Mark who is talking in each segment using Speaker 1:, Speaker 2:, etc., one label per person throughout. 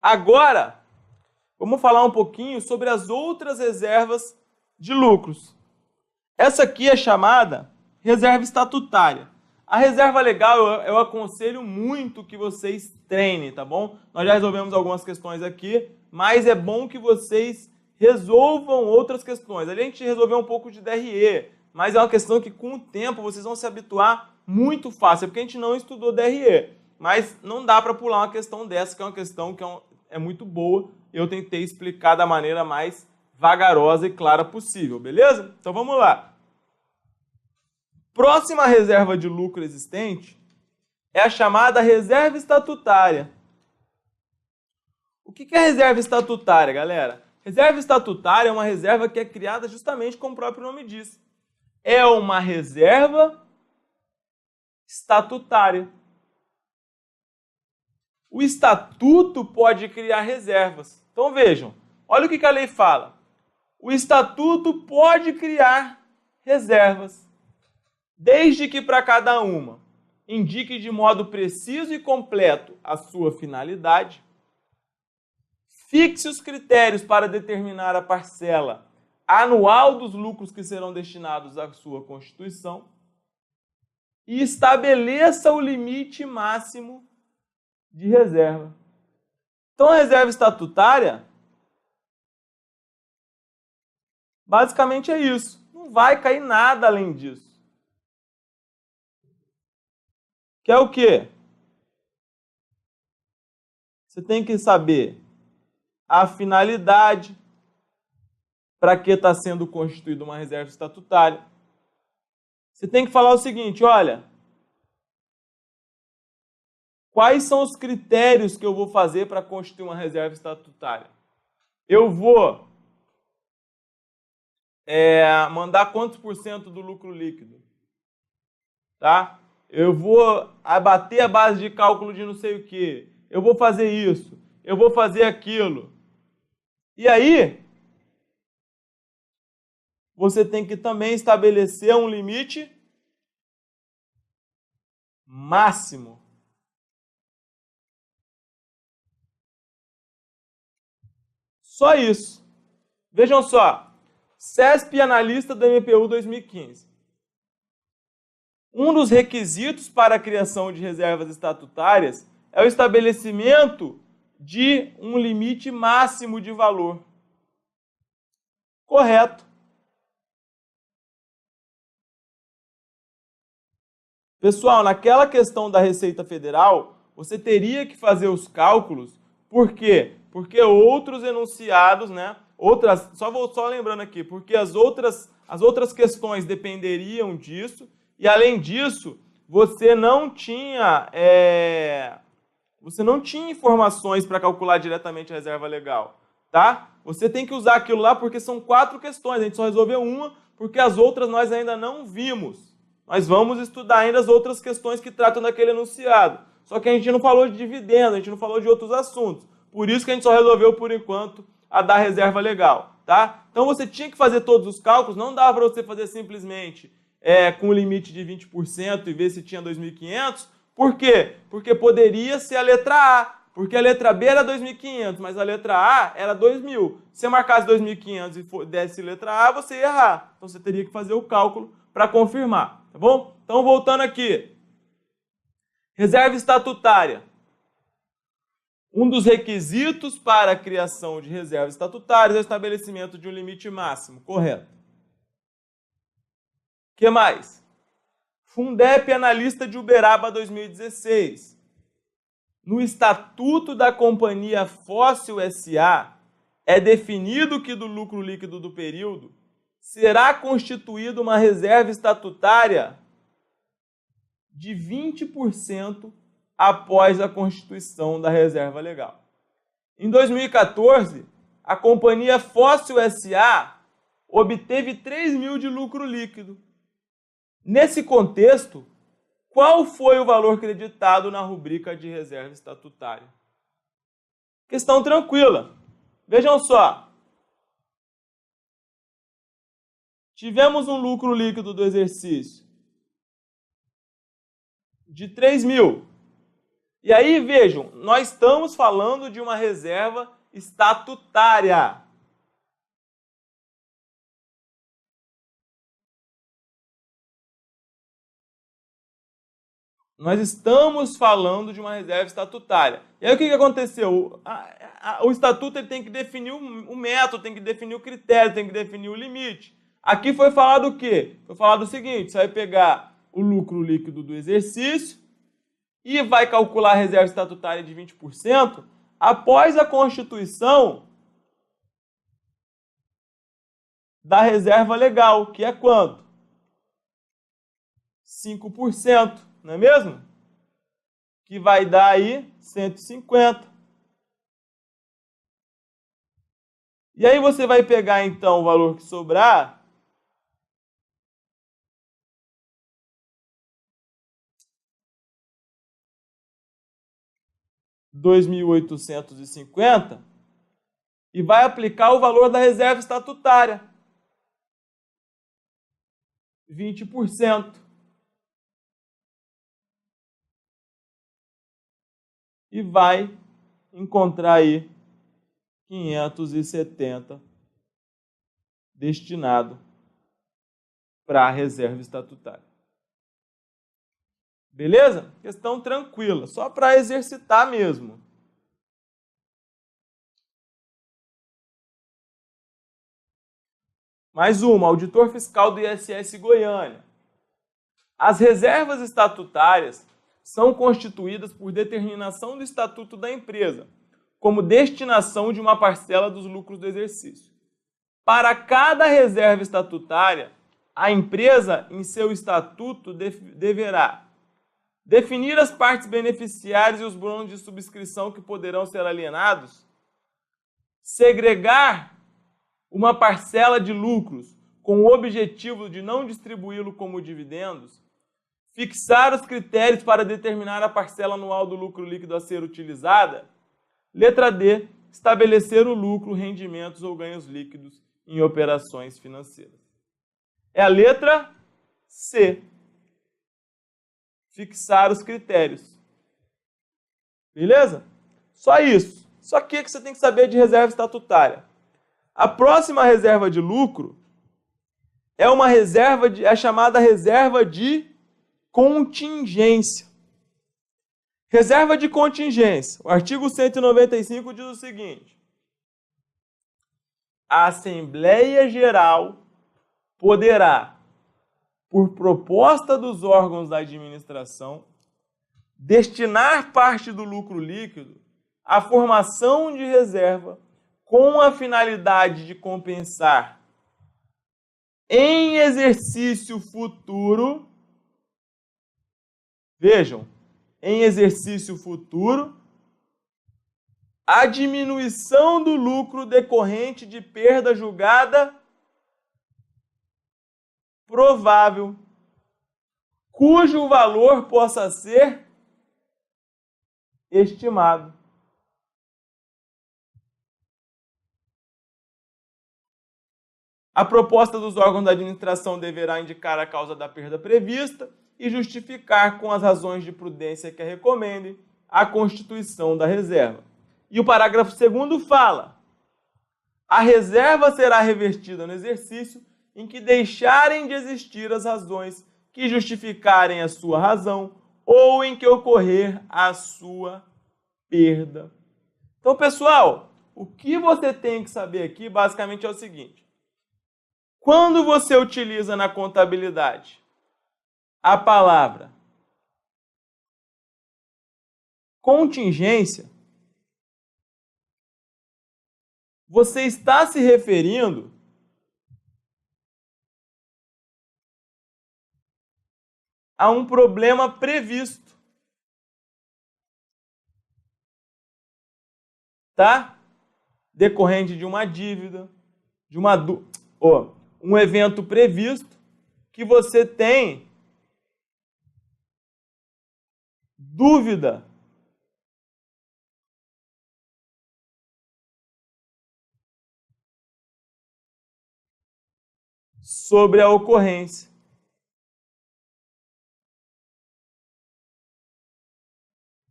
Speaker 1: Agora, vamos falar um pouquinho sobre as outras reservas de lucros. Essa aqui é chamada reserva estatutária. A reserva legal eu aconselho muito que vocês treinem, tá bom? Nós já resolvemos algumas questões aqui, mas é bom que vocês resolvam outras questões. Ali a gente resolveu um pouco de DRE, mas é uma questão que com o tempo vocês vão se habituar muito fácil, porque a gente não estudou DRE, mas não dá para pular uma questão dessa, que é uma questão que é muito boa. Eu tentei explicar da maneira mais vagarosa e clara possível, beleza? Então vamos lá. Próxima reserva de lucro existente é a chamada reserva estatutária. O que é reserva estatutária, galera? Reserva estatutária é uma reserva que é criada justamente como o próprio nome diz. É uma reserva estatutária. O estatuto pode criar reservas. Então vejam, olha o que a lei fala. O estatuto pode criar reservas, desde que para cada uma indique de modo preciso e completo a sua finalidade, fixe os critérios para determinar a parcela anual dos lucros que serão destinados à sua constituição e estabeleça o limite máximo de reserva. Então, a reserva estatutária basicamente é isso. Não vai cair nada além disso. Que é o quê? Você tem que saber a finalidade, para que está sendo constituída uma reserva estatutária. Você tem que falar o seguinte, olha, quais são os critérios que eu vou fazer para constituir uma reserva estatutária? Eu vou mandar quantos por cento do lucro líquido? Tá? Eu vou abater a base de cálculo de não sei o quê. Eu vou fazer isso. Eu vou fazer aquilo. E aí, você tem que também estabelecer um limite máximo. Só isso. Vejam só. CESP analista do MPU 2015. Um dos requisitos para a criação de reservas estatutárias é o estabelecimento de um limite máximo de valor. Correto. Pessoal, naquela questão da Receita Federal, você teria que fazer os cálculos. Por quê? Porque outros enunciados, né? Só lembrando aqui, porque as outras questões dependeriam disso, e além disso, você não tinha informações para calcular diretamente a reserva legal, tá? Você tem que usar aquilo lá porque são 4 questões, a gente só resolveu uma porque as outras nós ainda não vimos. Nós vamos estudar ainda as outras questões que tratam daquele enunciado. Só que a gente não falou de dividendo, a gente não falou de outros assuntos. Por isso que a gente só resolveu, por enquanto, a da reserva legal, tá? Então você tinha que fazer todos os cálculos, não dava para você fazer simplesmente com o limite de 20% e ver se tinha 2.500. Por quê? Porque poderia ser a letra A, porque a letra B era 2.500, mas a letra A era 2.000. Se você marcasse 2.500 e desse letra A, você ia errar. Então você teria que fazer o cálculo para confirmar, tá bom? Então, voltando aqui. Reserva estatutária. Um dos requisitos para a criação de reservas estatutárias é o estabelecimento de um limite máximo, correto? O que mais? Fundep analista de Uberaba 2016. No Estatuto da Companhia Fóssil S.A., é definido que do lucro líquido do período será constituída uma reserva estatutária de 20% após a constituição da reserva legal. Em 2014, a Companhia Fóssil S.A. obteve 3.000 de lucro líquido. Nesse contexto, qual foi o valor creditado na rubrica de reserva estatutária? Questão tranquila. Vejam só. Tivemos um lucro líquido do exercício de 3.000. E aí, vejam, nós estamos falando de uma reserva estatutária. Nós estamos falando de uma reserva estatutária. E aí o que aconteceu? O estatuto ele tem que definir o método, tem que definir o critério, tem que definir o limite. Aqui foi falado o quê? Foi falado o seguinte, você vai pegar o lucro líquido do exercício e vai calcular a reserva estatutária de 20% após a constituição da reserva legal, que é quanto? 5%, não é mesmo? Que vai dar aí 150. E aí você vai pegar então o valor que sobrar, R$ 2.850, e vai aplicar o valor da reserva estatutária, 20%. E vai encontrar aí 570 destinado para a reserva estatutária. Beleza? Questão tranquila, só para exercitar mesmo. Mais uma, auditor fiscal do ISS Goiânia. As reservas estatutárias são constituídas por determinação do estatuto da empresa, como destinação de uma parcela dos lucros do exercício. Para cada reserva estatutária, a empresa, em seu estatuto, deverá definir as partes beneficiárias e os bônus de subscrição que poderão ser alienados, segregar uma parcela de lucros com o objetivo de não distribuí-lo como dividendos, fixar os critérios para determinar a parcela anual do lucro líquido a ser utilizada. Letra D, estabelecer o lucro, rendimentos ou ganhos líquidos em operações financeiras. É a letra C. Fixar os critérios. Beleza? Só isso. Só que você tem que saber de reserva estatutária. A próxima reserva de lucro é uma reserva é chamada reserva de contingência. Reserva de contingência. O artigo 195 diz o seguinte: a Assembleia Geral poderá, por proposta dos órgãos da administração, destinar parte do lucro líquido à formação de reserva com a finalidade de compensar em exercício futuro, vejam, em exercício futuro, a diminuição do lucro decorrente de perda julgada provável, cujo valor possa ser estimado. A proposta dos órgãos da administração deverá indicar a causa da perda prevista e justificar com as razões de prudência que a recomendem a constituição da reserva. E o parágrafo 2º fala: a reserva será revertida no exercício em que deixarem de existir as razões que justificarem a sua razão ou em que ocorrer a sua perda. Então, pessoal, o que você tem que saber aqui basicamente é o seguinte: quando você utiliza na contabilidade a palavra contingência, você está se referindo a um problema previsto, tá? Decorrente de uma dívida, de um evento previsto que você tem dúvida sobre a ocorrência.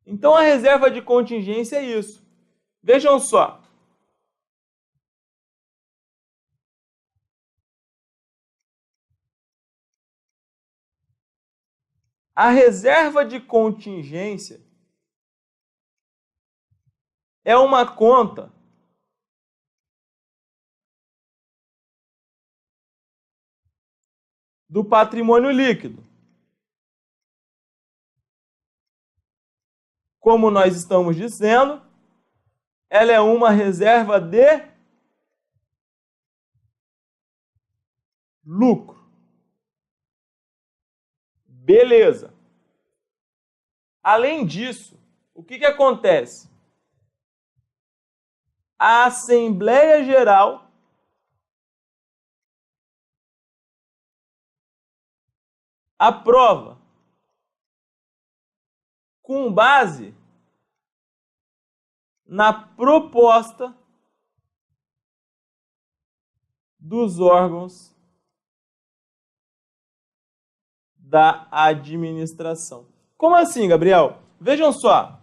Speaker 1: Então, a reserva de contingência é isso. Vejam só. A reserva de contingência é uma conta do patrimônio líquido. Como nós estamos dizendo, ela é uma reserva de lucro. Beleza. Além disso, o que acontece? A Assembleia Geral aprova com base na proposta dos órgãos da administração. Como assim, Gabriel? Vejam só.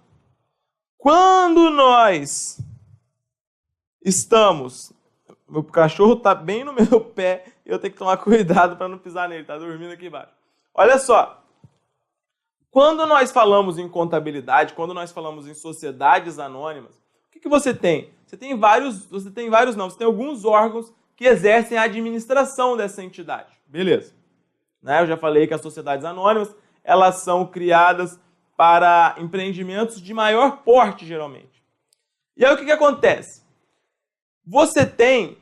Speaker 1: Quando nós estamos... Meu cachorro está bem no meu pé e eu tenho que tomar cuidado para não pisar nele, está dormindo aqui embaixo. Olha só. Quando nós falamos em contabilidade, quando nós falamos em sociedades anônimas, o que você tem? Você tem alguns órgãos que exercem a administração dessa entidade. Beleza. Né? Eu já falei que as sociedades anônimas, elas são criadas para empreendimentos de maior porte, geralmente. E aí o que acontece? Você tem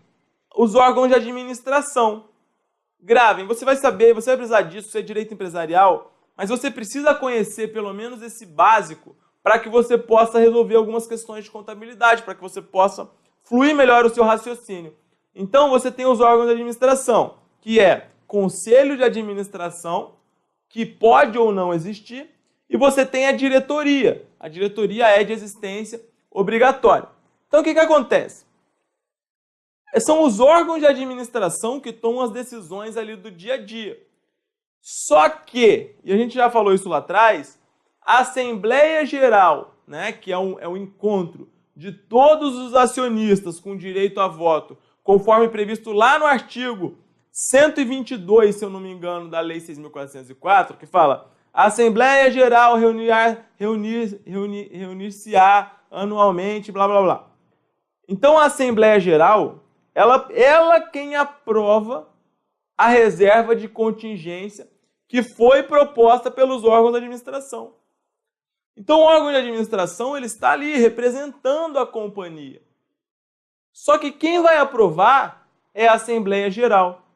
Speaker 1: os órgãos de administração. Gravem, você vai saber, você vai precisar disso, você é direito empresarial, mas você precisa conhecer pelo menos esse básico para que você possa resolver algumas questões de contabilidade, para que você possa fluir melhor o seu raciocínio. Então, você tem os órgãos de administração, que é conselho de administração, que pode ou não existir, e você tem a diretoria. A diretoria é de existência obrigatória. Então, o que acontece? São os órgãos de administração que tomam as decisões ali do dia a dia. Só que, e a gente já falou isso lá atrás, a Assembleia Geral, né, que é um encontro de todos os acionistas com direito a voto, conforme previsto lá no artigo 122, se eu não me engano, da Lei 6.404, que fala: a Assembleia Geral reunir-se-á anualmente, blá, blá, blá. Então, a Assembleia Geral, ela quem aprova a reserva de contingência que foi proposta pelos órgãos da administração. Então, o órgão de administração ele está ali representando a companhia. Só que quem vai aprovar é a Assembleia Geral.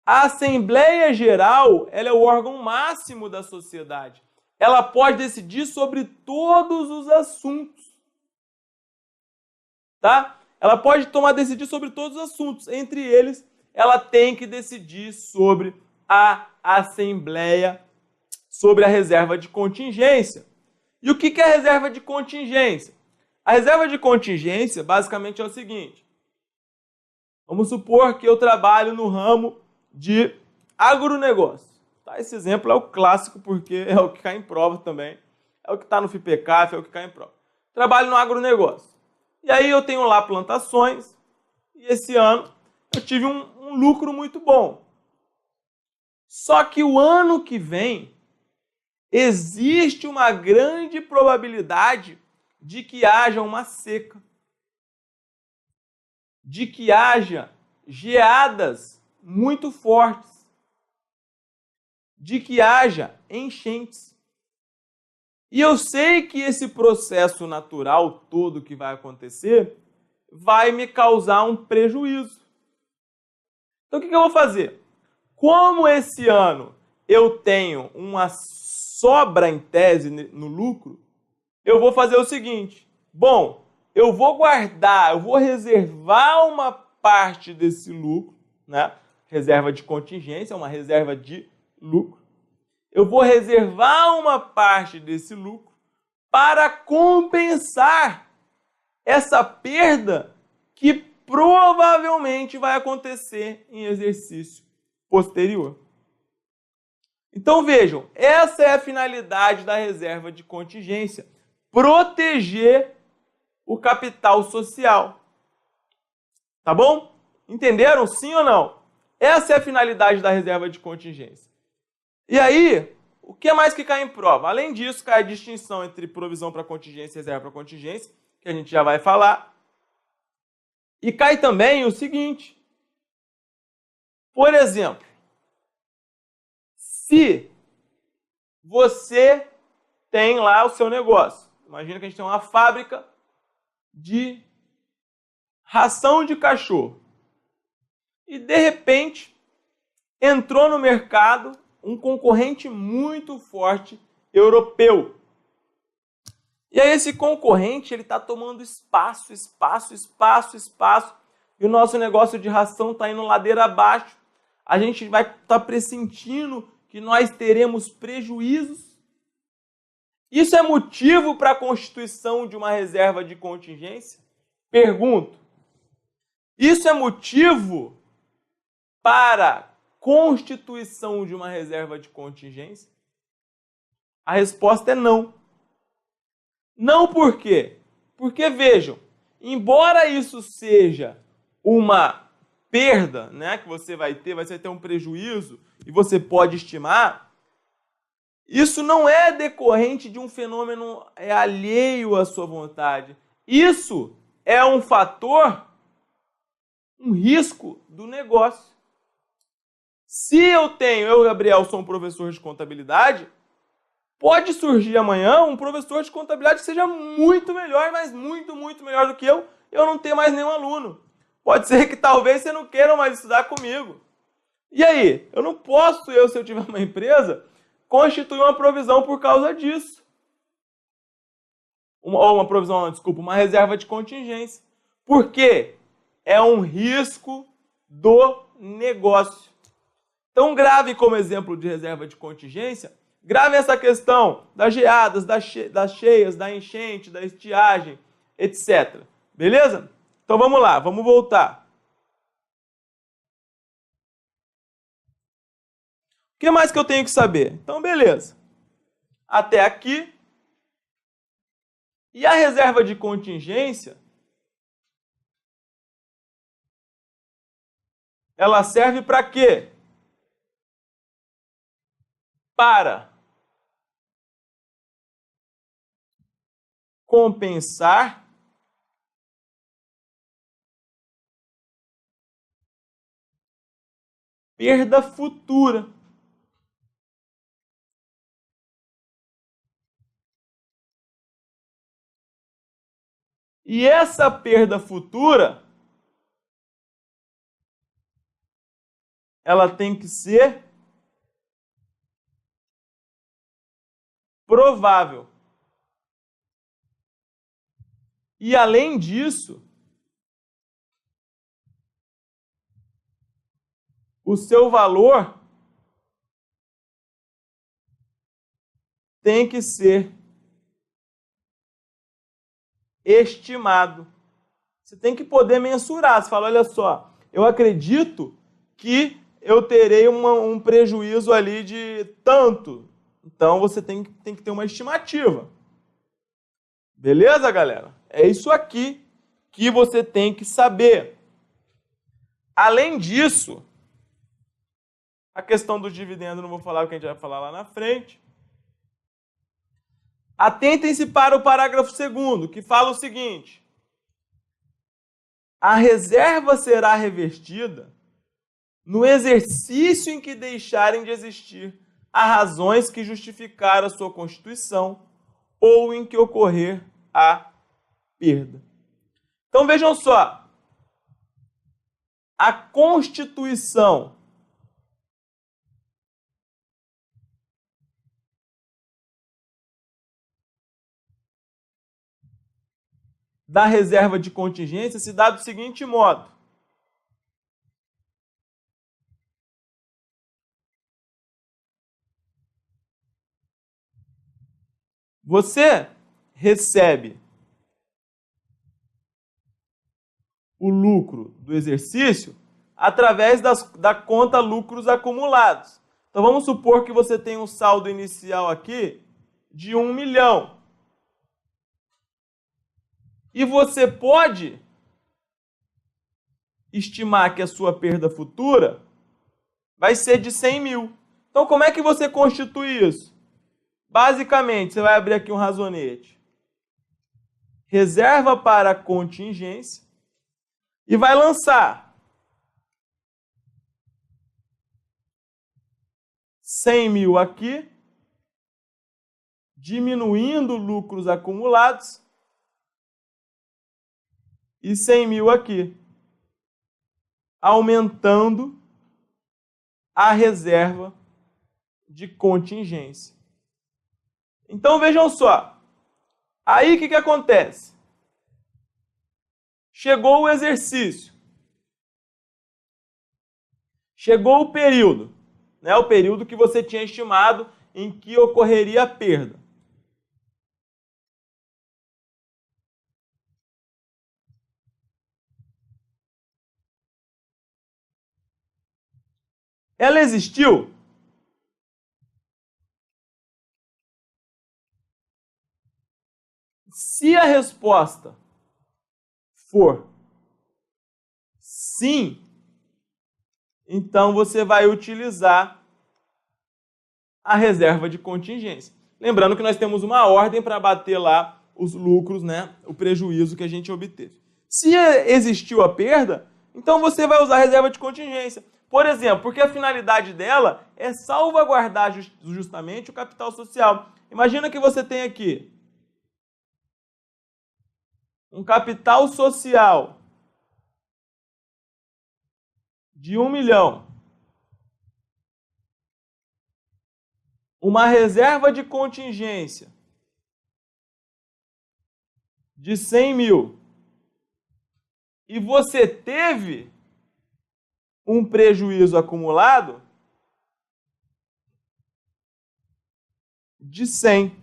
Speaker 1: A Assembleia Geral ela é o órgão máximo da sociedade. Ela pode decidir sobre todos os assuntos. Tá? Ela pode decidir sobre todos os assuntos. Entre eles, ela tem que decidir sobre a Assembleia, sobre a reserva de contingência. E o que é a reserva de contingência? A reserva de contingência, basicamente, é o seguinte. Vamos supor que eu trabalho no ramo de agronegócio. Tá? Esse exemplo é o clássico, porque é o que cai em prova também. É o que está no FIPECAF, é o que cai em prova. Trabalho no agronegócio. E aí eu tenho lá plantações, e esse ano eu tive um lucro muito bom. Só que o ano que vem, existe uma grande probabilidade de que haja uma seca, de que haja geadas muito fortes, de que haja enchentes. E eu sei que esse processo natural todo que vai acontecer vai me causar um prejuízo. Então o que eu vou fazer? Como esse ano eu tenho uma sobra em tese no lucro, eu vou fazer o seguinte. Bom, eu vou guardar, eu vou reservar uma parte desse lucro, né? Reserva de contingência, uma reserva de lucro. Eu vou reservar uma parte desse lucro para compensar essa perda que provavelmente vai acontecer em exercício posterior. Então vejam, essa é a finalidade da reserva de contingência: proteger o capital social. Tá bom? Entenderam? Sim ou não? Essa é a finalidade da reserva de contingência. E aí, o que mais que cai em prova? Além disso, cai a distinção entre provisão para contingência e reserva para contingência, que a gente já vai falar. E cai também o seguinte: por exemplo, se você tem lá o seu negócio, imagina que a gente tem uma fábrica de ração de cachorro, e de repente entrou no mercado um concorrente muito forte europeu. E aí esse concorrente ele está tomando espaço, e o nosso negócio de ração está indo ladeira abaixo. A gente vai estar pressentindo que nós teremos prejuízos. Isso é motivo para a constituição de uma reserva de contingência? Pergunto. Isso é motivo para constituição de uma reserva de contingência? A resposta é não. Não por quê? Porque, vejam, embora isso seja uma perda, né, que você vai ter um prejuízo e você pode estimar, isso não é decorrente de um fenômeno alheio à sua vontade. Isso é um fator, um risco do negócio. Se eu, Gabriel, sou um professor de contabilidade, pode surgir amanhã um professor de contabilidade que seja muito melhor, mas muito melhor do que eu não ter mais nenhum aluno. Pode ser que talvez você não queira mais estudar comigo. E aí? Eu não posso, se eu tiver uma empresa, constituir uma provisão por causa disso. Uma reserva de contingência. Por quê? É um risco do negócio. Então, grave como exemplo de reserva de contingência, grave essa questão das geadas, das cheias, da enchente, da estiagem, etc. Beleza? Então vamos lá, vamos voltar. O que mais que eu tenho que saber? Então, beleza. Até aqui. E a reserva de contingência, ela serve para quê? Para compensar perda futura. E essa perda futura, ela tem que ser provável. E além disso, o seu valor tem que ser estimado. Você tem que poder mensurar. Você fala, olha só, eu acredito que eu terei um prejuízo ali de tanto. Então, você tem que ter uma estimativa. Beleza, galera? É isso aqui que você tem que saber. Além disso, a questão do dividendo, não vou falar o que a gente vai falar lá na frente. Atentem-se para o parágrafo 2º, que fala o seguinte: a reserva será revestida no exercício em que deixarem de existir as razões que justificaram a sua constituição ou em que ocorrer a perda. Então vejam só, a constituição da reserva de contingência se dá do seguinte modo: você recebe o lucro do exercício através da conta lucros acumulados. Então vamos supor que você tem um saldo inicial aqui de 1 milhão. E você pode estimar que a sua perda futura vai ser de 100 mil. Então como é que você constitui isso? Basicamente, você vai abrir aqui um razonete. Reserva para contingência e vai lançar 100 mil aqui, diminuindo lucros acumulados, e 100 mil aqui, aumentando a reserva de contingência. Então vejam só, aí o que acontece? Chegou o exercício, chegou o período, né, o período que você tinha estimado em que ocorreria a perda. Ela existiu? Se a resposta for sim, então você vai utilizar a reserva de contingência. Lembrando que nós temos uma ordem para bater lá os lucros, né, o prejuízo que a gente obteve. Se existiu a perda, então você vai usar a reserva de contingência. Por exemplo, porque a finalidade dela é salvaguardar justamente o capital social. Imagina que você tem aqui um capital social de 1 milhão, uma reserva de contingência de 100 mil, e você teve um prejuízo acumulado de 100.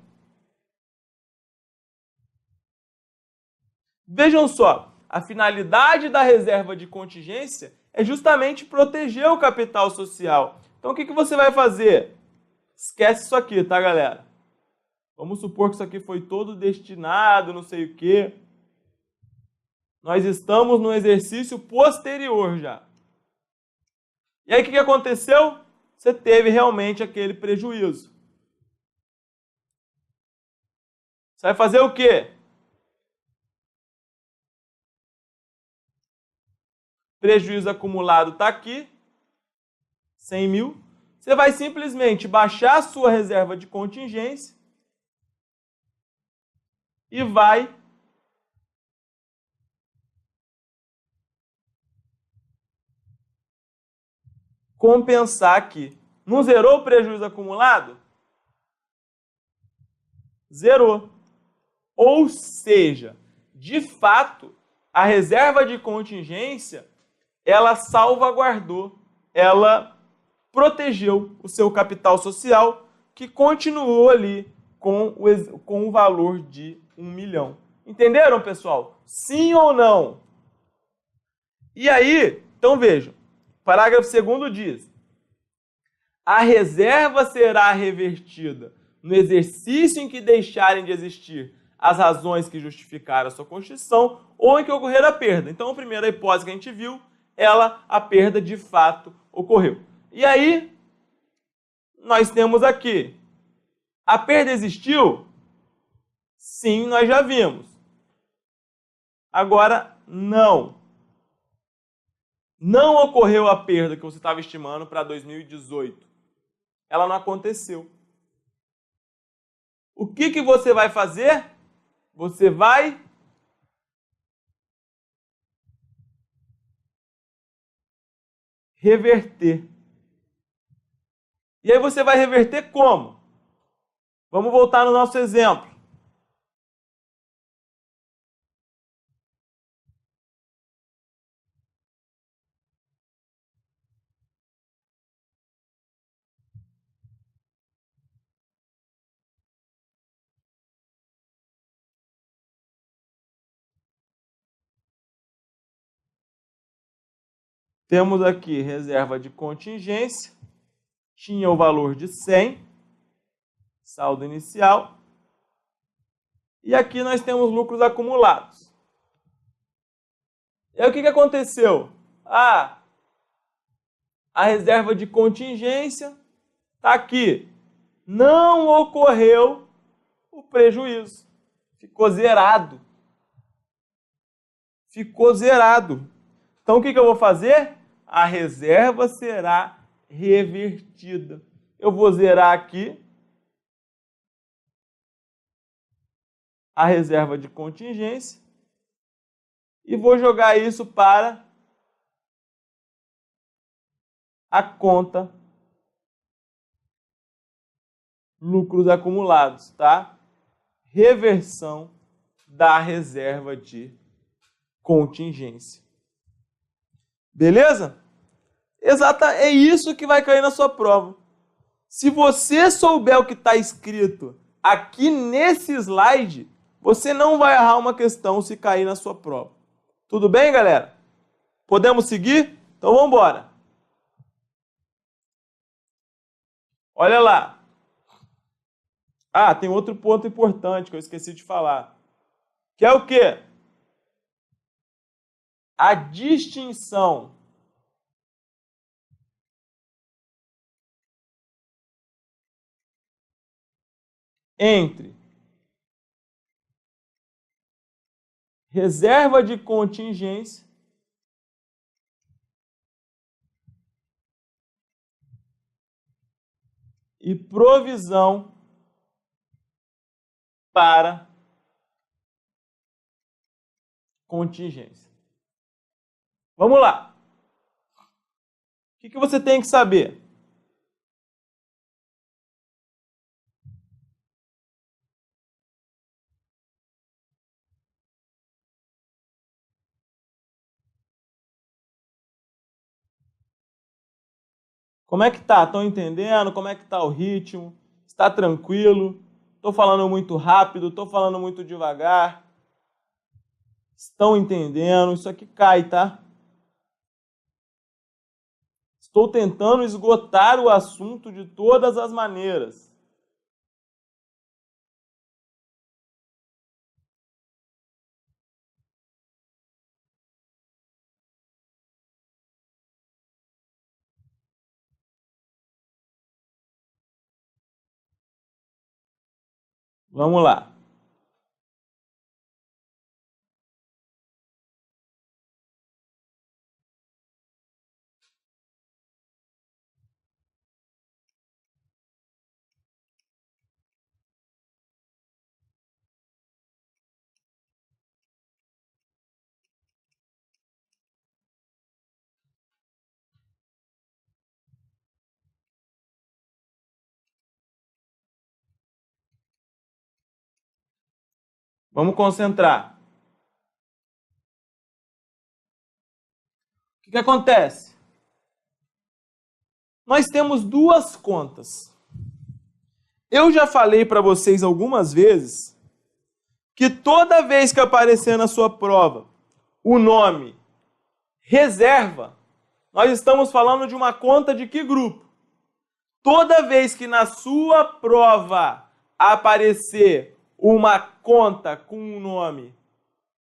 Speaker 1: Vejam só, a finalidade da reserva de contingência é justamente proteger o capital social. Então o que você vai fazer? Esquece isso aqui, tá, galera? Vamos supor que isso aqui foi todo destinado, não sei o quê. Nós estamos no exercício posterior já. E aí o que aconteceu? Você teve realmente aquele prejuízo. Você vai fazer o quê? Prejuízo acumulado está aqui, 100 mil. Você vai simplesmente baixar a sua reserva de contingência e vai compensar aqui. Não zerou o prejuízo acumulado? Zerou. Ou seja, de fato, a reserva de contingência, ela salvaguardou, ela protegeu o seu capital social, que continuou ali com o valor de 1 milhão. Entenderam, pessoal? Sim ou não? E aí, então vejam, parágrafo 2º diz: a reserva será revertida no exercício em que deixarem de existir as razões que justificaram a sua constituição ou em que ocorrer a perda. Então, a primeira hipótese que a gente viu, a perda de fato ocorreu. E aí, nós temos aqui, a perda existiu? Sim, nós já vimos. Agora, não. Não ocorreu a perda que você estava estimando para 2018. Ela não aconteceu. O que você vai fazer? Você vai reverter. E aí você vai reverter como? Vamos voltar no nosso exemplo. Temos aqui reserva de contingência tinha o valor de 100, saldo inicial. E aqui nós temos lucros acumulados. E aí o que aconteceu? A reserva de contingência está aqui. Não ocorreu o prejuízo. Ficou zerado. Ficou zerado. Então o que eu vou fazer? A reserva será revertida. Eu vou zerar aqui a reserva de contingência e vou jogar isso para a conta lucros acumulados, tá? Reversão da reserva de contingência. Beleza? Exato, é isso que vai cair na sua prova. Se você souber o que está escrito aqui nesse slide, você não vai errar uma questão se cair na sua prova. Tudo bem, galera? Podemos seguir? Então vamos embora. Olha lá. Ah, tem outro ponto importante que eu esqueci de falar. Que é o quê? A distinção entre reserva de contingência e provisão para contingência. Vamos lá. O que você tem que saber? Como é que tá? Estão entendendo? Como é que tá o ritmo? Está tranquilo? Estou falando muito rápido? Estou falando muito devagar? Estão entendendo? Isso aqui cai, tá? Estou tentando esgotar o assunto de todas as maneiras. Vamos lá. Vamos concentrar. O que acontece? Nós temos duas contas. Eu já falei para vocês algumas vezes que toda vez que aparecer na sua prova o nome reserva, nós estamos falando de uma conta de que grupo? Toda vez que na sua prova aparecer uma conta com o nome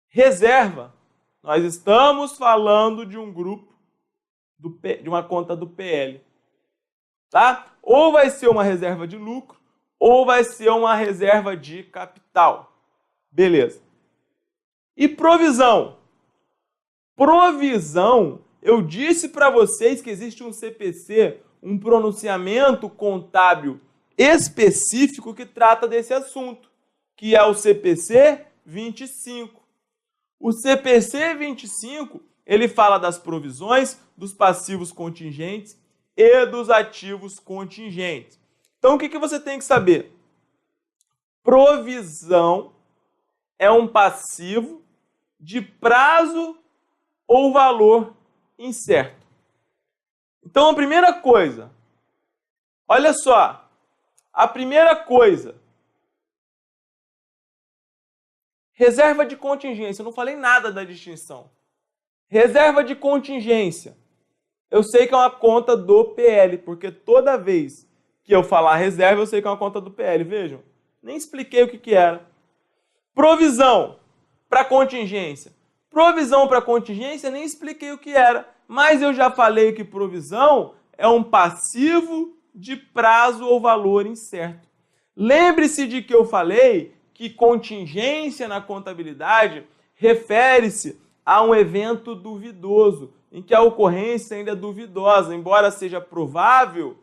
Speaker 1: reserva, nós estamos falando de um grupo, de uma conta do PL. Tá? Ou vai ser uma reserva de lucro, ou vai ser uma reserva de capital. Beleza. E provisão? Provisão, eu disse para vocês que existe um CPC, um pronunciamento contábil específico que trata desse assunto, que é o CPC 25. O CPC 25, ele fala das provisões, dos passivos contingentes e dos ativos contingentes. Então, o que você tem que saber? Provisão é um passivo de prazo ou valor incerto. Então, a primeira coisa, olha só, a primeira coisa, reserva de contingência, eu não falei nada da distinção. Reserva de contingência, eu sei que é uma conta do PL, porque toda vez que eu falar reserva, eu sei que é uma conta do PL. Vejam, nem expliquei o que era. Provisão para contingência. Provisão para contingência, nem expliquei o que era, mas eu já falei que provisão é um passivo de prazo ou valor incerto. Lembre-se de que eu falei que contingência na contabilidade refere-se a um evento duvidoso, em que a ocorrência ainda é duvidosa, embora seja provável,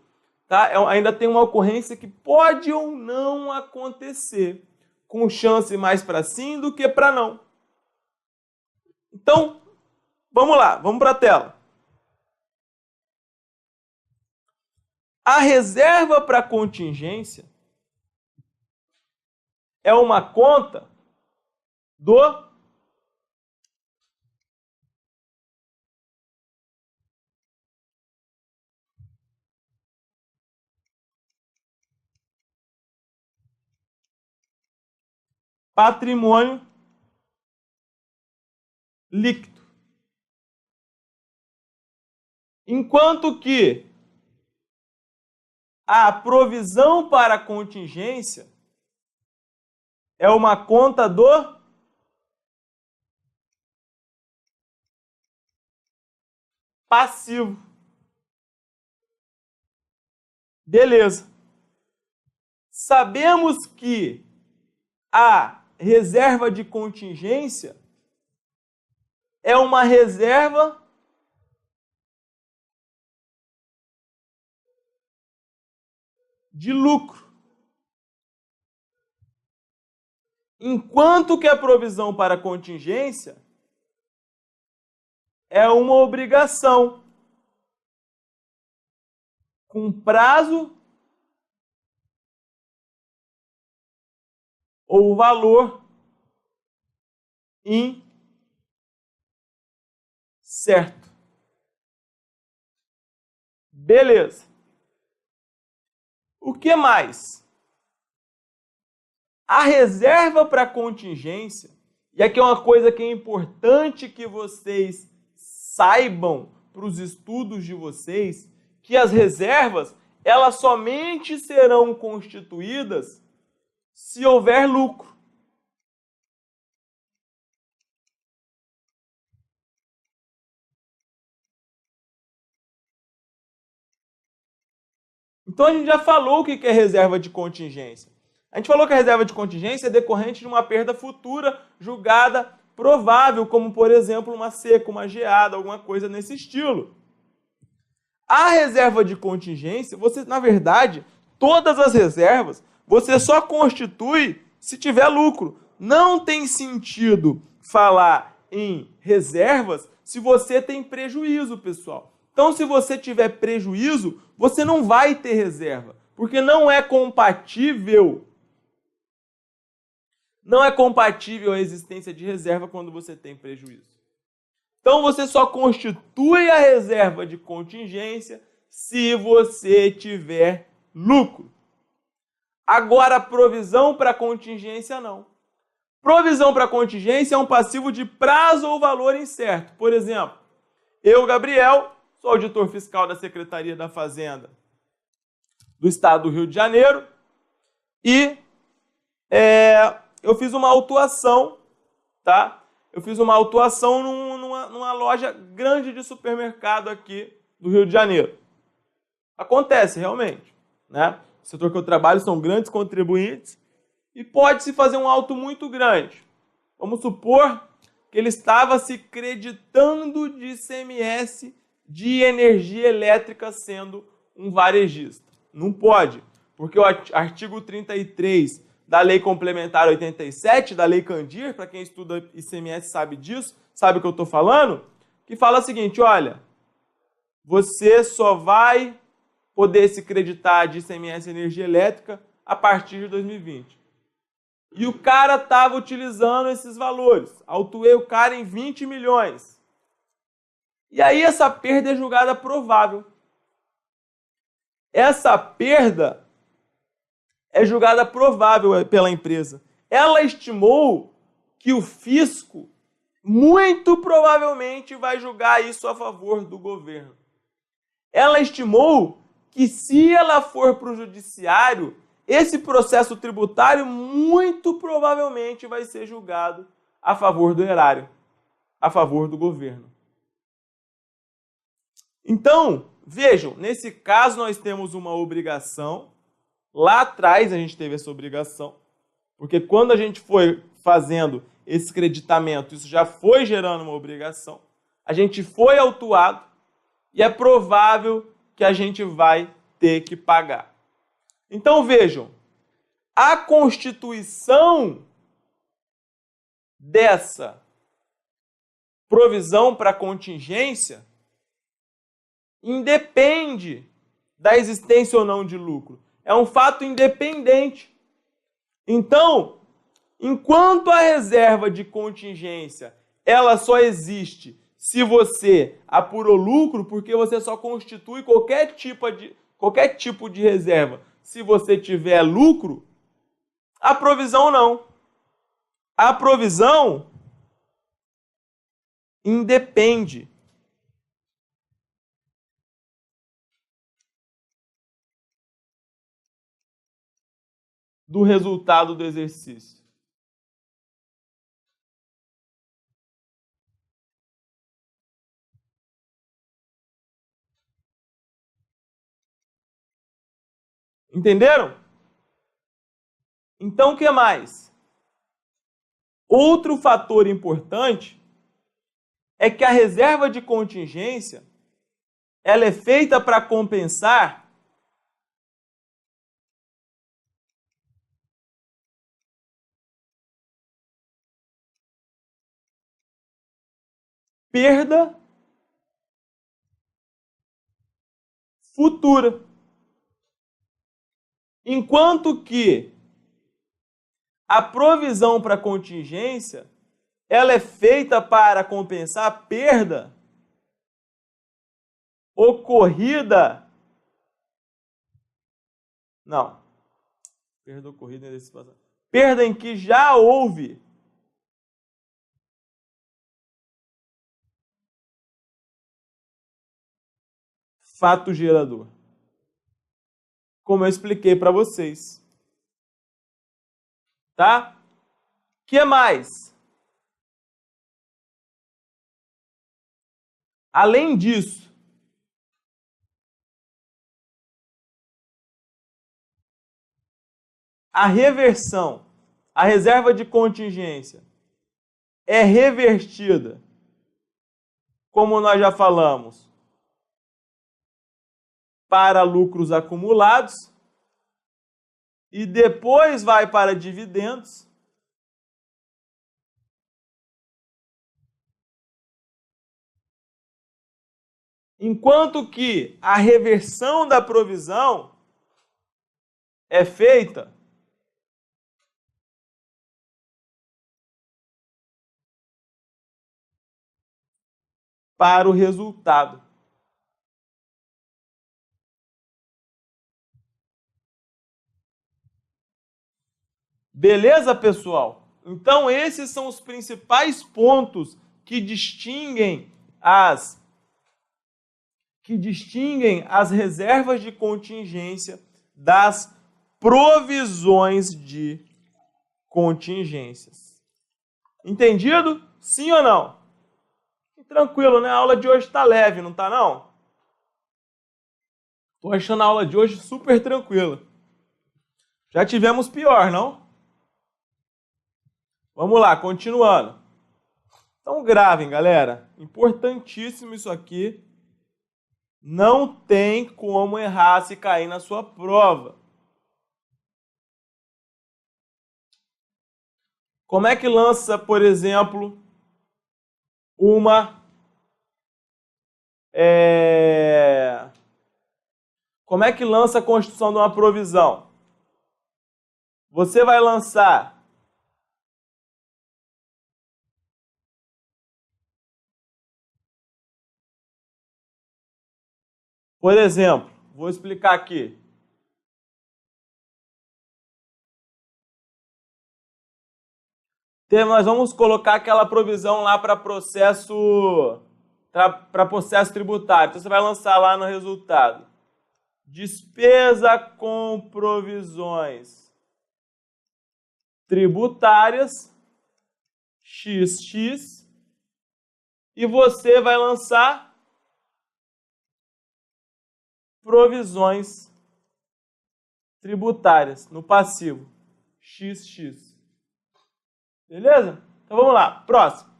Speaker 1: tá? Ainda tem uma ocorrência que pode ou não acontecer, com chance mais para sim do que para não. Então, vamos lá, vamos para a tela. A reserva para contingência é uma conta do patrimônio líquido. Enquanto que a provisão para contingência é uma conta do passivo. Beleza. Sabemos que a reserva de contingência é uma reserva de lucro. Enquanto que a provisão para contingência é uma obrigação com prazo ou valor incerto. Beleza. O que mais? A reserva para contingência, e aqui é uma coisa que é importante que vocês saibam para os estudos de vocês, que as reservas, elas somente serão constituídas se houver lucro. Então a gente já falou o que é reserva de contingência. A gente falou que a reserva de contingência é decorrente de uma perda futura julgada provável, como por exemplo uma seca, uma geada, alguma coisa nesse estilo. A reserva de contingência, você, na verdade, todas as reservas, você só constitui se tiver lucro. Não tem sentido falar em reservas se você tem prejuízo, pessoal. Então, se você tiver prejuízo, você não vai ter reserva, porque não é compatível. Não é compatível a existência de reserva quando você tem prejuízo. Então, você só constitui a reserva de contingência se você tiver lucro. Agora, provisão para contingência, não. Provisão para contingência é um passivo de prazo ou valor incerto. Por exemplo, eu, Gabriel, sou auditor fiscal da Secretaria da Fazenda do Estado do Rio de Janeiro e eu fiz uma autuação, tá? Eu fiz uma autuação numa loja grande de supermercado aqui do Rio de Janeiro. Acontece, realmente, né? O setor que eu trabalho são grandes contribuintes e pode-se fazer um auto muito grande. Vamos supor que ele estava se creditando de ICMS de energia elétrica sendo um varejista. Não pode, porque o artigo 33 da Lei Complementar 87, da Lei Candir, para quem estuda ICMS sabe disso, sabe o que eu estou falando, que fala o seguinte, olha, você só vai poder se creditar de ICMS energia elétrica a partir de 2020. E o cara estava utilizando esses valores. Autuei o cara em 20 milhões. E aí essa perda é julgada provável. Essa perda é julgada provável pela empresa. Ela estimou que o fisco muito provavelmente vai julgar isso a favor do governo. ela estimou que se ela for para o judiciário, esse processo tributário muito provavelmente vai ser julgado a favor do erário, a favor do governo. Então, vejam, nesse caso nós temos uma obrigação. Lá atrás a gente teve essa obrigação, porque quando a gente foi fazendo esse creditamento, isso já foi gerando uma obrigação. A gente foi autuado e é provável que a gente vai ter que pagar. Então vejam, a constituição dessa provisão para contingência independe da existência ou não de lucro. É um fato independente. Então, enquanto a reserva de contingência ela só existe se você apurou lucro, porque você só constitui qualquer tipo de reserva se você tiver lucro, a provisão não. A provisão independe do resultado do exercício. Entenderam? Então, o que mais? Outro fator importante é que a reserva de contingência ela é feita para compensar perda futura. Enquanto que a provisão para contingência ela é feita para compensar a perda ocorrida. Não. Perda ocorrida em antecipação. Perda em que já houve fato gerador. Como eu expliquei para vocês. Tá? O que mais? Além disso, a reversão, a reserva de contingência, é revertida, como nós já falamos, para lucros acumulados e depois vai para dividendos. Enquanto que a reversão da provisão é feita para o resultado. Beleza, pessoal? Então, esses são os principais pontos que distinguem as reservas de contingência das provisões de contingências. Entendido? Sim ou não? Tranquilo, né? A aula de hoje está leve, não está não? Estou achando a aula de hoje super tranquila. Já tivemos pior, não? Vamos lá, continuando. Então gravem, galera. Importantíssimo isso aqui. Não tem como errar se cair na sua prova. Como é que lança, por exemplo, como é que lança a constituição de uma provisão? Você vai lançar por exemplo, vou explicar aqui. Nós vamos colocar aquela provisão lá para processo para processo tributário. Então, você vai lançar lá no resultado. Despesa com provisões tributárias, XX, e você vai lançar provisões tributárias no passivo, XX. Beleza? Então vamos lá, próximo.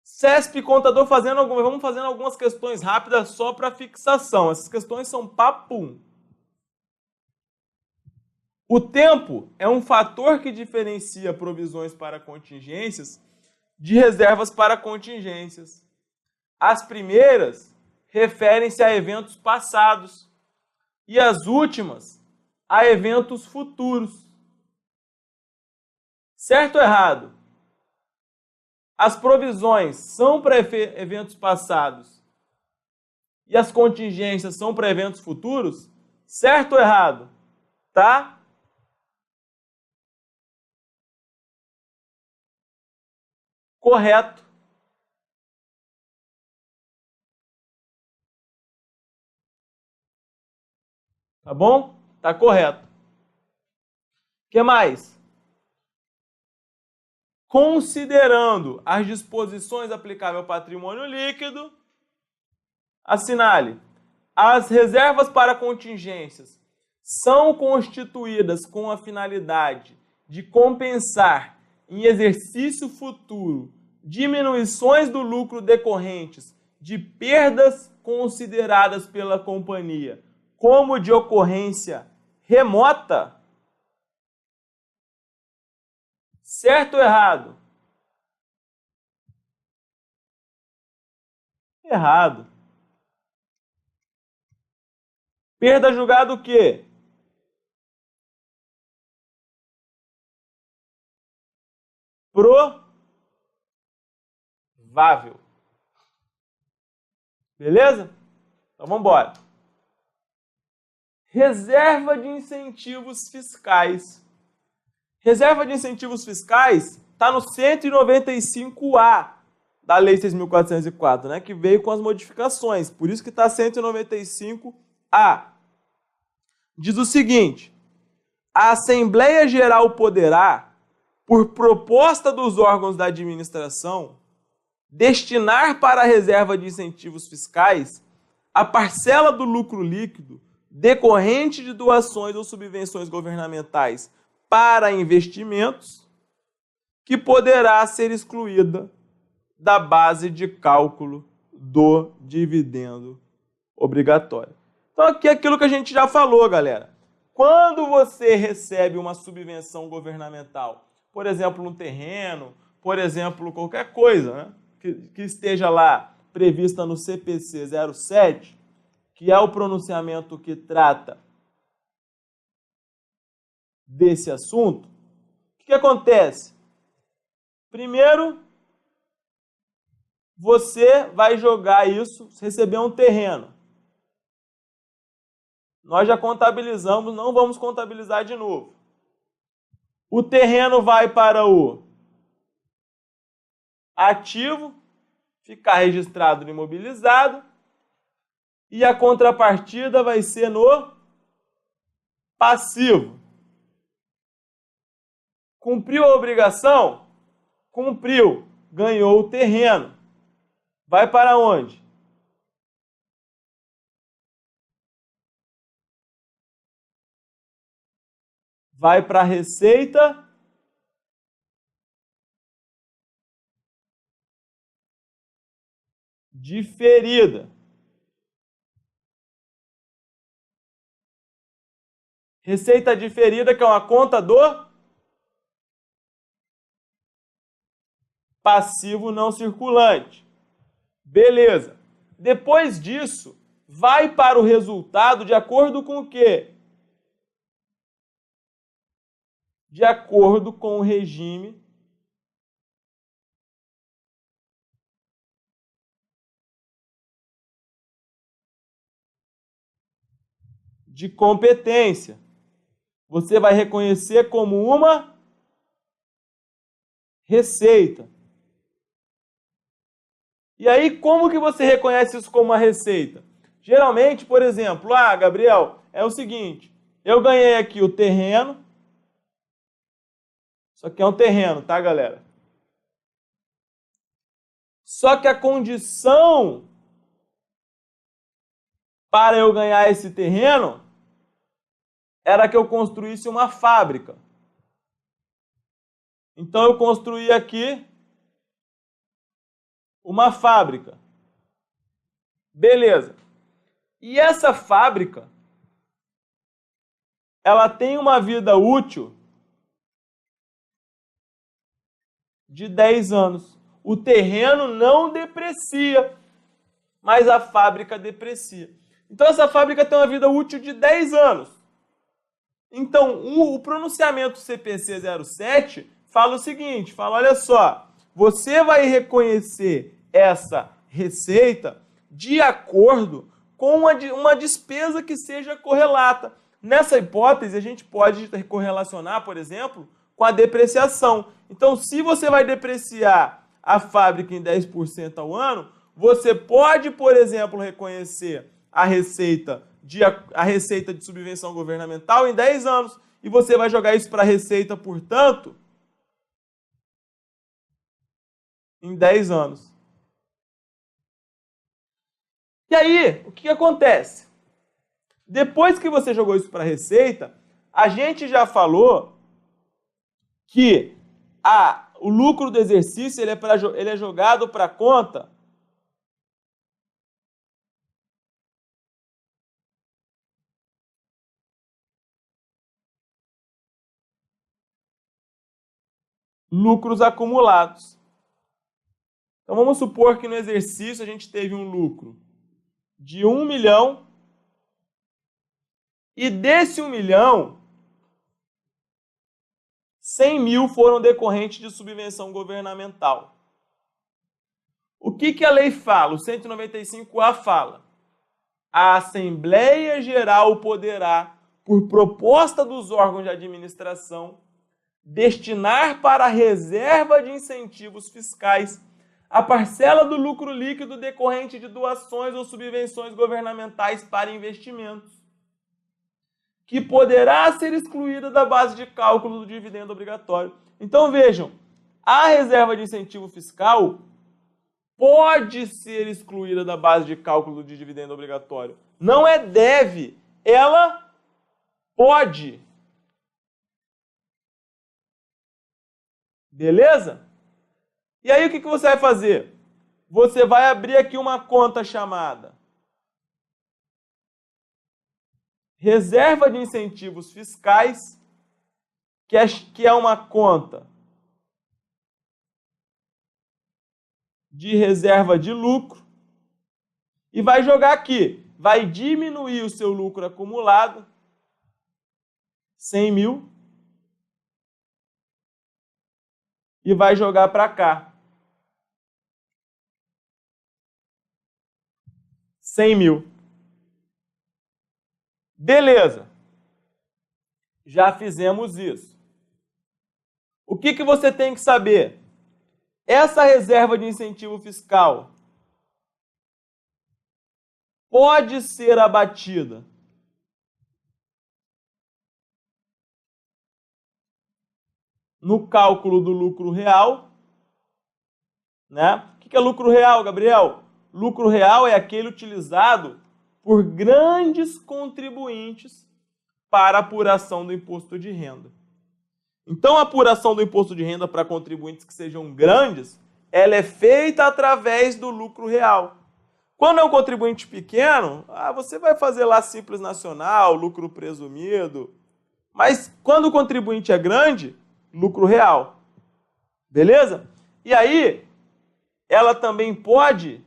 Speaker 1: CESP contador vamos fazendo algumas questões rápidas só para fixação. Essas questões são papum. O tempo é um fator que diferencia provisões para contingências de reservas para contingências. As primeiras referem-se a eventos passados e as últimas a eventos futuros. Certo ou errado? As provisões são para eventos passados e as contingências são para eventos futuros? Certo ou errado? Tá? Correto. Tá bom? Tá correto. O que mais? Considerando as disposições aplicáveis ao patrimônio líquido, assinale: as reservas para contingências são constituídas com a finalidade de compensar em exercício futuro diminuições do lucro decorrentes de perdas consideradas pela companhia como de ocorrência remota? Certo ou errado? Errado. Perda julgada o quê? Provável. Beleza? Então vamos embora. Reserva de incentivos fiscais. Reserva de incentivos fiscais está no 195A da Lei 6.404, né, que veio com as modificações. Por isso que está 195A. Diz o seguinte: a Assembleia Geral poderá, por proposta dos órgãos da administração, destinar para a reserva de incentivos fiscais a parcela do lucro líquido decorrente de doações ou subvenções governamentais para investimentos, que poderá ser excluída da base de cálculo do dividendo obrigatório. Então aqui é aquilo que a gente já falou, galera. Quando você recebe uma subvenção governamental, por exemplo, um terreno, por exemplo, qualquer coisa, né, que esteja lá prevista no CPC 07, que é o pronunciamento que trata desse assunto, o que acontece? Primeiro, você vai jogar isso, receber um terreno. Nós já contabilizamos, não vamos contabilizar de novo. O terreno vai para o ativo, ficar registrado no imobilizado, e a contrapartida vai ser no passivo. Cumpriu a obrigação? Cumpriu. Ganhou o terreno. Vai para onde? Vai para a receita diferida. Receita diferida, que é uma conta do passivo não circulante. Beleza. Depois disso, vai para o resultado de acordo com o quê? De acordo com o regime de competência. Você vai reconhecer como uma receita. E aí, como que você reconhece isso como uma receita? Geralmente, por exemplo, Gabriel, é o seguinte, eu ganhei aqui o terreno, isso aqui é um terreno, tá, galera? Só que a condição para eu ganhar esse terreno era que eu construísse uma fábrica. Então eu construí aqui uma fábrica. Beleza. E essa fábrica, ela tem uma vida útil de 10 anos. O terreno não deprecia, mas a fábrica deprecia. Então essa fábrica tem uma vida útil de 10 anos. Então o pronunciamento CPC 07 fala o seguinte, fala, olha só, você vai reconhecer essa receita de acordo com uma despesa que seja correlata. Nessa hipótese, a gente pode correlacionar, por exemplo, com a depreciação. Então, se você vai depreciar a fábrica em 10% ao ano, você pode, por exemplo, reconhecer a receita de subvenção governamental em 10 anos. E você vai jogar isso para a receita, portanto, em 10 anos. E aí, o que acontece? Depois que você jogou isso para a receita, a gente já falou que o lucro do exercício ele é jogado para a conta lucros acumulados. Então vamos supor que no exercício a gente teve um lucro de 1 milhão e desse 1 milhão, 100 mil foram decorrentes de subvenção governamental. O que a lei fala? O 195A fala: a Assembleia Geral poderá, por proposta dos órgãos de administração, destinar para a reserva de incentivos fiscais a parcela do lucro líquido decorrente de doações ou subvenções governamentais para investimentos, que poderá ser excluída da base de cálculo do dividendo obrigatório. Então vejam, a reserva de incentivo fiscal pode ser excluída da base de cálculo de dividendo obrigatório. Não é deve, ela pode. Beleza? E aí o que você vai fazer? Você vai abrir aqui uma conta chamada Reserva de Incentivos Fiscais, que é uma conta de reserva de lucro, e vai jogar aqui, vai diminuir o seu lucro acumulado, 100 mil, e vai jogar para cá, 100 mil. Beleza, já fizemos isso. O que você tem que saber? Essa reserva de incentivo fiscal pode ser abatida no cálculo do lucro real, né? O que é lucro real, Gabriel? Lucro real é aquele utilizado por grandes contribuintes para a apuração do imposto de renda. Então, a apuração do imposto de renda para contribuintes que sejam grandes, ela é feita através do lucro real. Quando é um contribuinte pequeno, você vai fazer lá Simples Nacional, lucro presumido. Mas quando o contribuinte é grande, lucro real. Beleza? E aí, ela também pode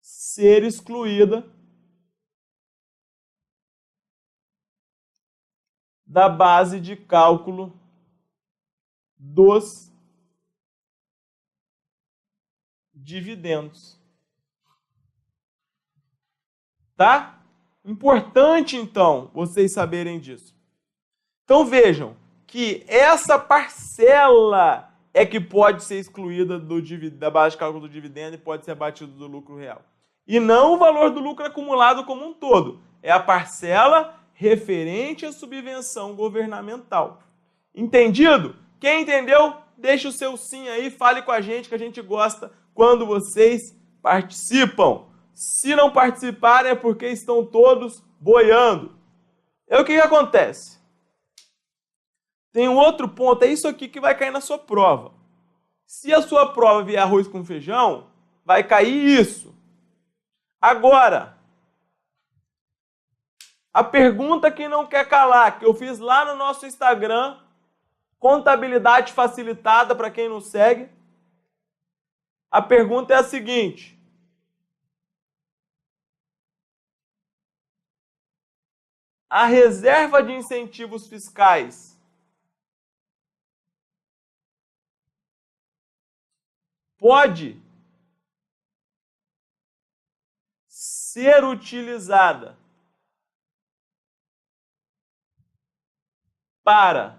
Speaker 1: ser excluída da base de cálculo dos dividendos. Tá? Importante, então, vocês saberem disso. Então, vejam que essa parcela é que pode ser excluída da base de cálculo do dividendo e pode ser abatido do lucro real. E não o valor do lucro acumulado como um todo. É a parcela referente à subvenção governamental. Entendido? Quem entendeu, deixa o seu sim aí, fale com a gente que a gente gosta quando vocês participam. Se não participarem é porque estão todos boiando. E o que acontece? Tem um outro ponto, é isso aqui que vai cair na sua prova. Se a sua prova vier arroz com feijão, vai cair isso. Agora, a pergunta que não quer calar, que eu fiz lá no nosso Instagram, Contabilidade Facilitada, para quem não segue, a pergunta é a seguinte: a reserva de incentivos fiscais pode ser utilizada para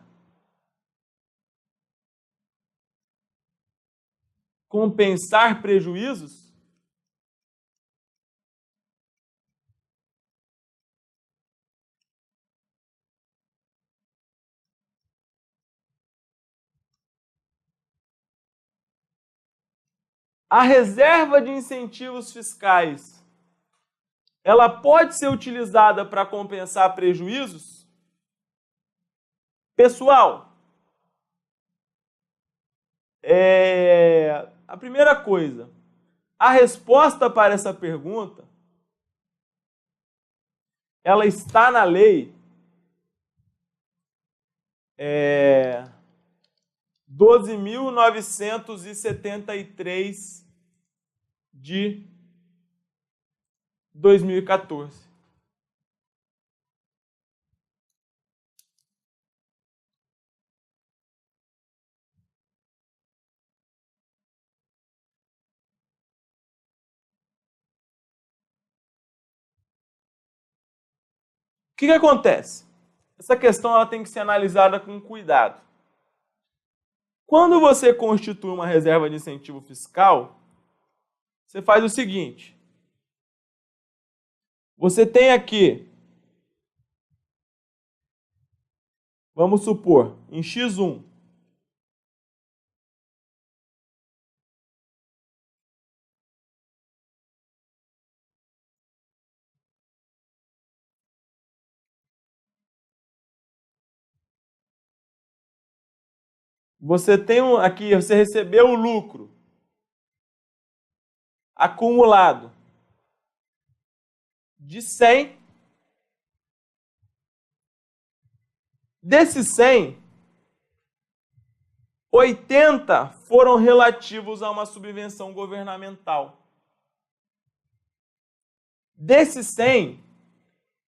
Speaker 1: compensar prejuízos? A reserva de incentivos fiscais, ela pode ser utilizada para compensar prejuízos? Pessoal, a primeira coisa, a resposta para essa pergunta, ela está na lei 12.973 de 2014. O que acontece? Essa questão ela tem que ser analisada com cuidado. Quando você constitui uma reserva de incentivo fiscal, você faz o seguinte: você tem aqui, vamos supor, em X1, você tem aqui, você recebeu o lucro acumulado de 100. Desses 100, 80 foram relativos a uma subvenção governamental. Desses 100,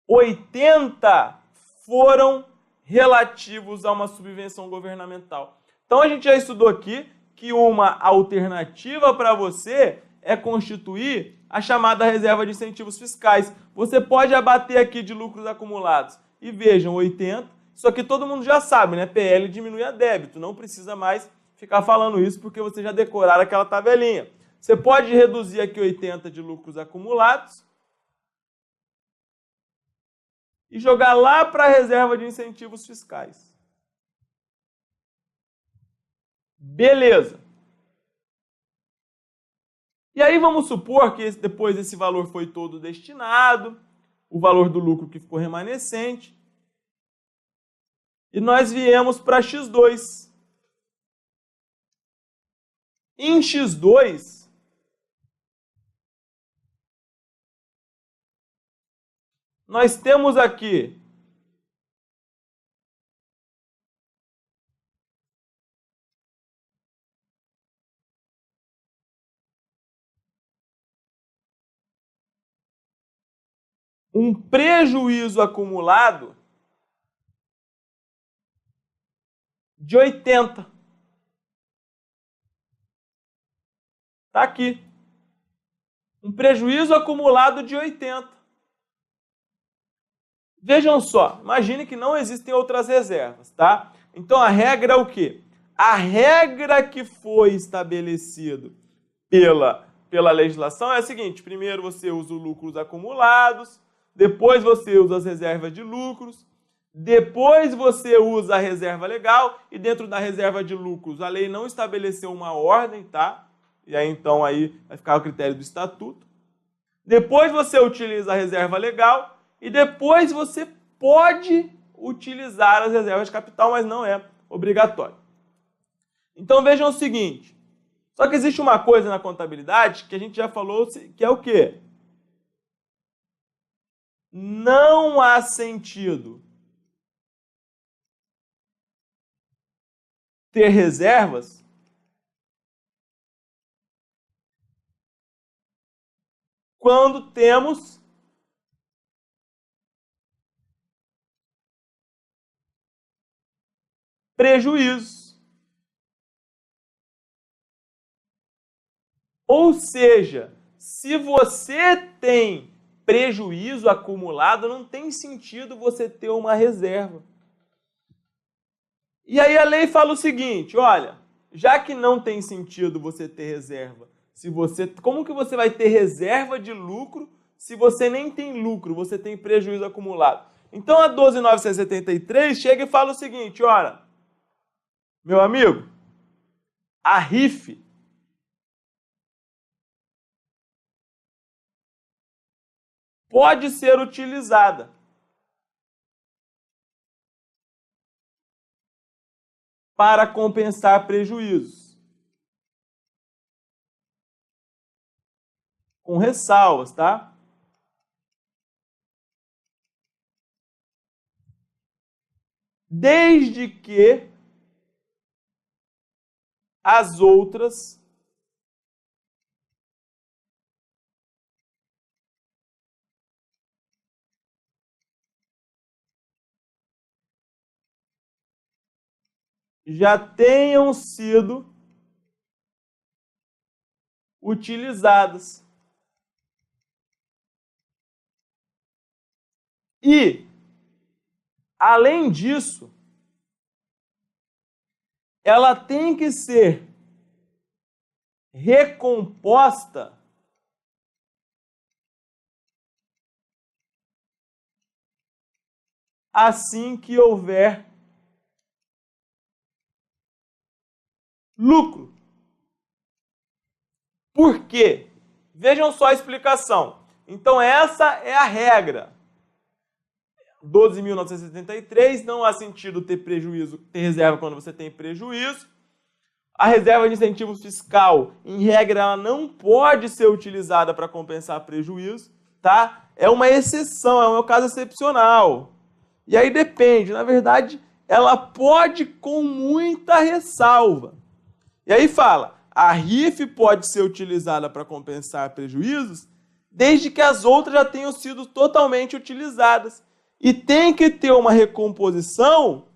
Speaker 1: 80 foram relativos a uma subvenção governamental. Então a gente já estudou aqui que uma alternativa para você é constituir a chamada reserva de incentivos fiscais. Você pode abater aqui de lucros acumulados. E vejam, 80, isso aqui todo mundo já sabe, né? PL diminui a débito, não precisa mais ficar falando isso porque você já decoraram aquela tabelinha. Você pode reduzir aqui 80 de lucros acumulados e jogar lá para a reserva de incentivos fiscais. Beleza. E aí vamos supor que depois esse valor foi todo destinado, o valor do lucro que ficou remanescente, e nós viemos para X2. Em X2, nós temos aqui um prejuízo acumulado de 80. Está aqui. Um prejuízo acumulado de 80. Vejam só, imagine que não existem outras reservas, tá? Então a regra é o quê? a regra que foi estabelecida pela legislação é a seguinte: primeiro você usa os lucros acumulados, depois você usa as reservas de lucros, depois você usa a reserva legal, e dentro da reserva de lucros a lei não estabeleceu uma ordem, tá? E aí então aí vai ficar o critério do estatuto. Depois você utiliza a reserva legal e depois você pode utilizar as reservas de capital, mas não é obrigatório. Então vejam o seguinte, só que existe uma coisa na contabilidade que a gente já falou, que é o quê? Não há sentido ter reservas quando temos prejuízos. Ou seja, se você tem prejuízo acumulado, não tem sentido você ter uma reserva. E aí a lei fala o seguinte, olha, já que não tem sentido você ter reserva, como que você vai ter reserva de lucro se você nem tem lucro, você tem prejuízo acumulado? Então a 12.973 chega e fala o seguinte, olha, meu amigo, a RIF pode ser utilizada para compensar prejuízos. Com ressalvas, tá? Desde que as outras já tenham sido utilizadas. E, além disso, ela tem que ser recomposta assim que houver lucro. Por quê? Vejam só a explicação. Então, essa é a regra. 12.973, não há sentido ter prejuízo, ter reserva quando você tem prejuízo. A reserva de incentivo fiscal, em regra, ela não pode ser utilizada para compensar prejuízo, tá? É uma exceção, é um caso excepcional. E aí depende, na verdade, ela pode com muita ressalva. E aí fala, a RIF pode ser utilizada para compensar prejuízos, desde que as outras já tenham sido totalmente utilizadas. E tem que ter uma recomposição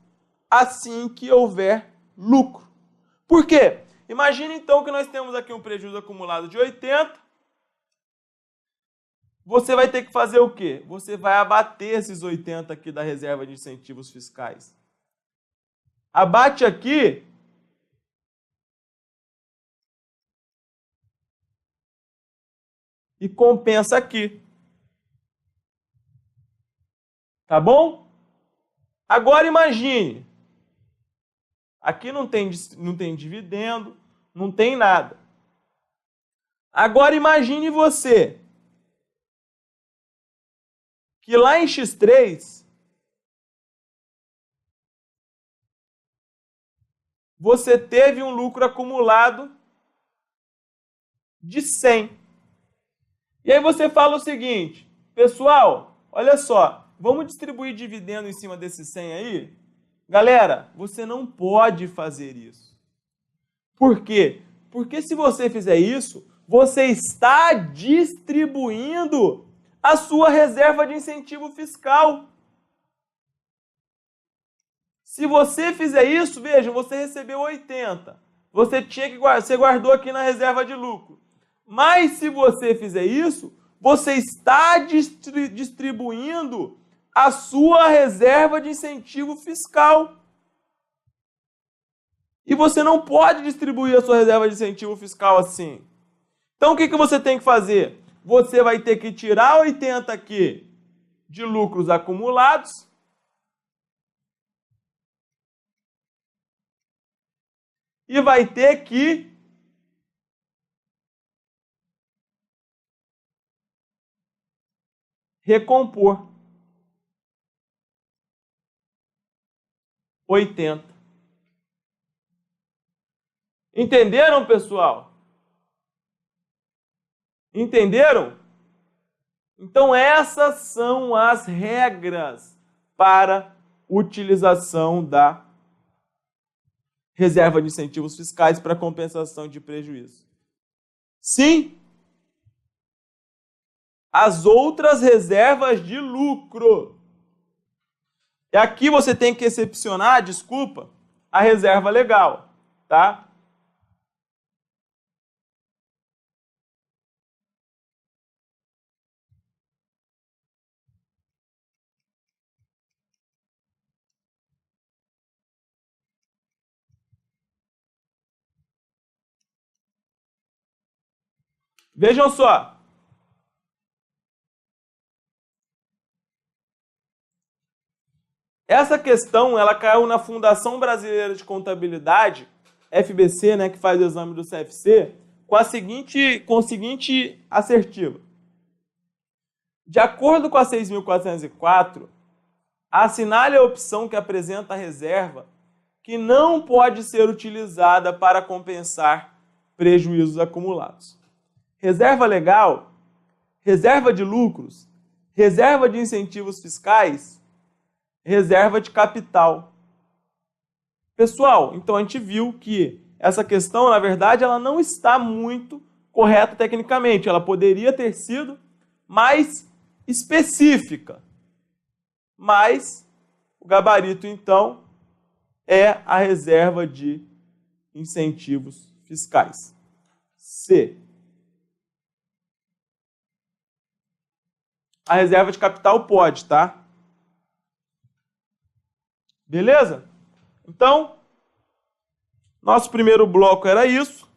Speaker 1: assim que houver lucro. Por quê? Imagine então que nós temos aqui um prejuízo acumulado de 80. Você vai ter que fazer o quê? Você vai abater esses 80 aqui da reserva de incentivos fiscais. Abate aqui e compensa aqui. Tá bom? Agora imagine. Aqui não tem dividendo, não tem nada. Agora imagine você que lá em X3 você teve um lucro acumulado de 100. E aí você fala o seguinte, pessoal, olha só, vamos distribuir dividendo em cima desse 100 aí? Galera, você não pode fazer isso. Por quê? Porque se você fizer isso, você está distribuindo a sua reserva de incentivo fiscal. Se você fizer isso, veja, você recebeu 80. Você guardou aqui na reserva de lucro. Mas se você fizer isso, você está distribuindo a sua reserva de incentivo fiscal. E você não pode distribuir a sua reserva de incentivo fiscal assim. Então, o que você tem que fazer? Você vai ter que tirar 80 aqui de lucros acumulados e vai ter que recompor 80. Entenderam, pessoal? Entenderam? Então, essas são as regras para utilização da reserva de incentivos fiscais para compensação de prejuízo. Sim, as outras reservas de lucro. E aqui você tem que excepcionar, desculpa, a reserva legal, tá? Vejam só. Essa questão, ela caiu na Fundação Brasileira de Contabilidade, FBC, né, que faz o exame do CFC, com o seguinte assertiva. De acordo com a 6.404, assinale a opção que apresenta a reserva que não pode ser utilizada para compensar prejuízos acumulados. Reserva legal, reserva de lucros, reserva de incentivos fiscais, reserva de capital. Pessoal, então a gente viu que essa questão, na verdade, ela não está muito correta tecnicamente. Ela poderia ter sido mais específica. Mas o gabarito, então, é a reserva de incentivos fiscais. C. A reserva de capital pode, tá? Beleza? Então, nosso primeiro bloco era isso.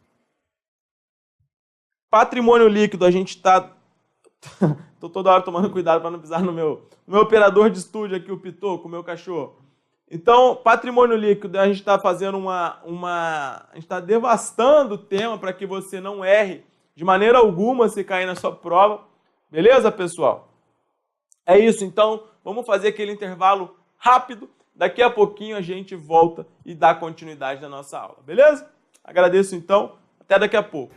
Speaker 1: Patrimônio líquido, a gente está... Estou toda hora tomando cuidado para não pisar no meu operador de estúdio aqui, o Pitoco, o meu cachorro. Então, patrimônio líquido, a gente está fazendo a gente está devastando o tema para que você não erre de maneira alguma se cair na sua prova. Beleza, pessoal? É isso, então, vamos fazer aquele intervalo rápido. Daqui a pouquinho a gente volta e dá continuidade na nossa aula, beleza? Agradeço, então. Até daqui a pouco.